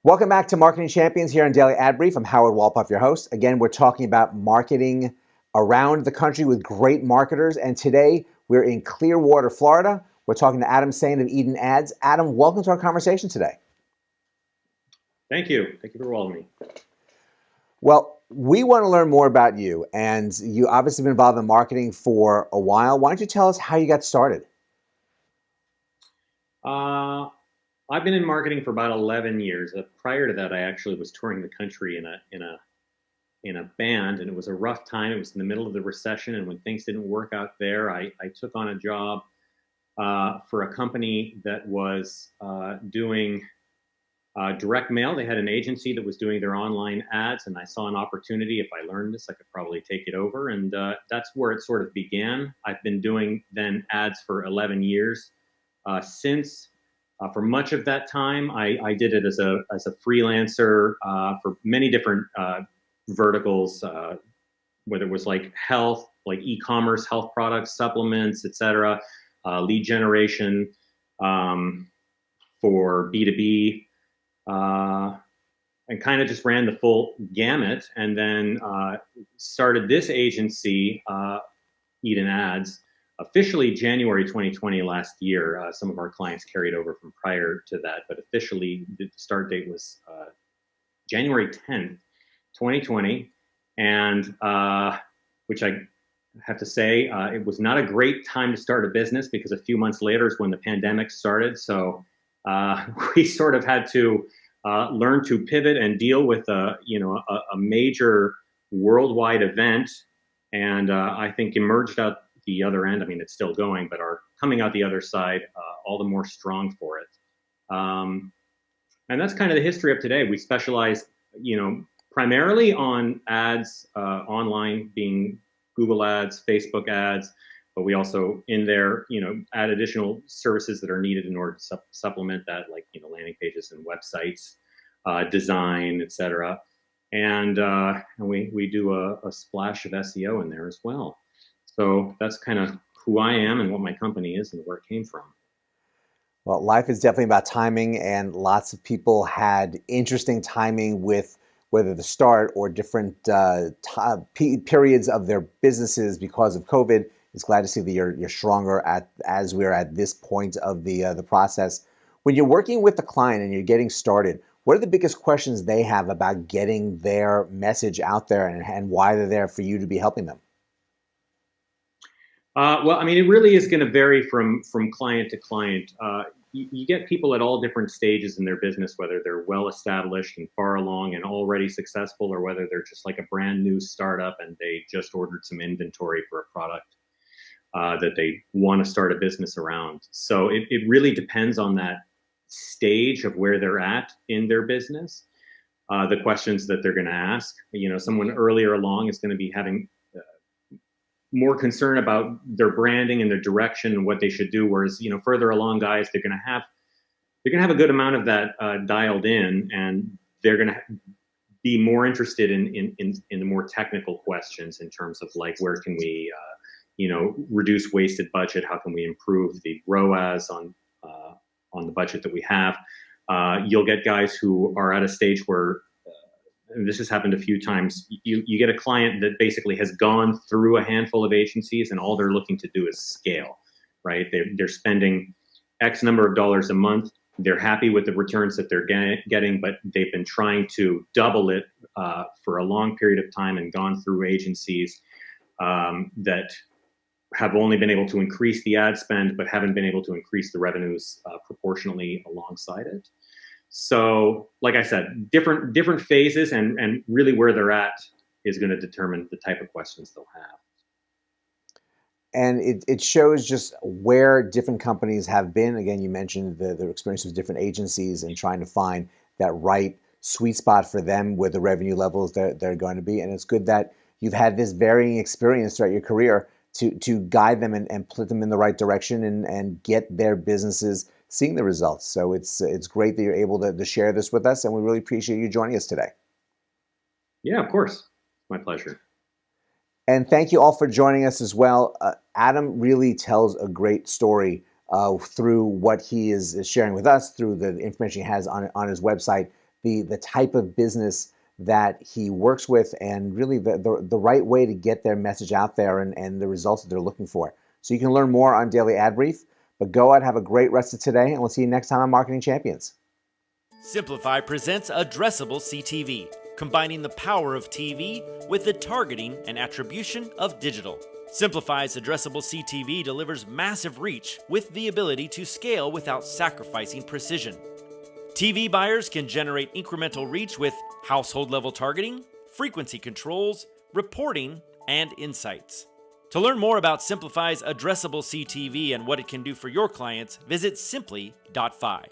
Welcome back to Marketing Champions here on Daily Ad Brief. I'm Howard Walpoff, your host. Again, we're talking about marketing around the country with great marketers. And today we're in Clearwater, Florida. We're talking to Adam Sene of Eden Ads. Adam, welcome to our conversation today. Thank you. Thank you for welcoming me. Well, we want to learn more about you. And you obviously been involved in marketing for a while. Why don't you tell us how you got started? I've been in marketing for about 11 years. Prior to that, I actually was touring the country in a band, and it was a rough time. It was in the middle of the recession, and when things didn't work out there, I took on a job for a company that was doing direct mail. They had an agency that was doing their online ads, and I saw an opportunity. If I learned this, I could probably take it over, and that's where it sort of began. I've been doing then ads for 11 years. Since for much of that time, I did it as a freelancer for many different verticals, whether it was like health, like e-commerce, health products, supplements, etc., lead generation for B2B, and kind of just ran the full gamut. And then started this agency, Eden Ads, officially January 2020 last year. Some of our clients carried over from prior to that, but officially the start date was January 10th, 2020. And which I have to say, it was not a great time to start a business because a few months later is when the pandemic started. So we sort of had to learn to pivot and deal with a major worldwide event. And I think emerged out the other end. I mean, it's still going, but are coming out the other side all the more strong for it. And that's kind of the history of today. We specialize, primarily on ads, online, being Google ads, Facebook ads, but we also in there, add additional services that are needed in order to supplement that, like, landing pages and websites, design, etc. And we do a splash of SEO in there as well. So that's kind of who I am and what my company is and where it came from. Well, life is definitely about timing, and lots of people had interesting timing with whether the start or different periods of their businesses because of COVID. It's glad to see that you're stronger as we're at this point of the process. When you're working with the client and you're getting started, what are the biggest questions they have about getting their message out there, and why they're there for you to be helping them? Well, I mean, it really is going to vary from client to client. You get people at all different stages in their business, whether they're well established and far along and already successful, or whether they're just like a brand new startup and they just ordered some inventory for a product that they want to start a business around. So it really depends on that stage of where they're at in their business, the questions that they're going to ask. Someone earlier along is going to be having more concern about their branding and their direction and what they should do. Whereas, further along guys, they're going to have a good amount of that dialed in, and they're going to be more interested in the more technical questions in terms of, like, where can we, reduce wasted budget? How can we improve the ROAS on the budget that we have? You'll get guys who are at a stage where, and this has happened a few times, you get a client that basically has gone through a handful of agencies and all they're looking to do is scale, right? They're spending X number of dollars a month. They're happy with the returns that they're getting, but they've been trying to double it for a long period of time and gone through agencies that have only been able to increase the ad spend, but haven't been able to increase the revenues proportionally alongside it. So, like I said, different phases, and really where they're at is going to determine the type of questions they'll have. And it shows just where different companies have been. Again, you mentioned their experience with different agencies and trying to find that right sweet spot for them where the revenue levels they're going to be. And it's good that you've had this varying experience throughout your career to guide them and put them in the right direction and get their businesses seeing the results. So it's great that you're able to share this with us, and we really appreciate you joining us today. Yeah, of course. My pleasure. And thank you all for joining us as well. Adam really tells a great story through what he is sharing with us, through the information he has on his website, the type of business that he works with, and really the right way to get their message out there, and the results that they're looking for. So you can learn more on Daily Ad Brief, but go out, have a great rest of today, and we'll see you next time on Marketing Champions. Simplify presents Addressable CTV, combining the power of TV with the targeting and attribution of digital. Simplify's Addressable CTV delivers massive reach with the ability to scale without sacrificing precision. TV buyers can generate incremental reach with household-level targeting, frequency controls, reporting, and insights. To learn more about Simplify's Addressable CTV and what it can do for your clients, visit simply.fi.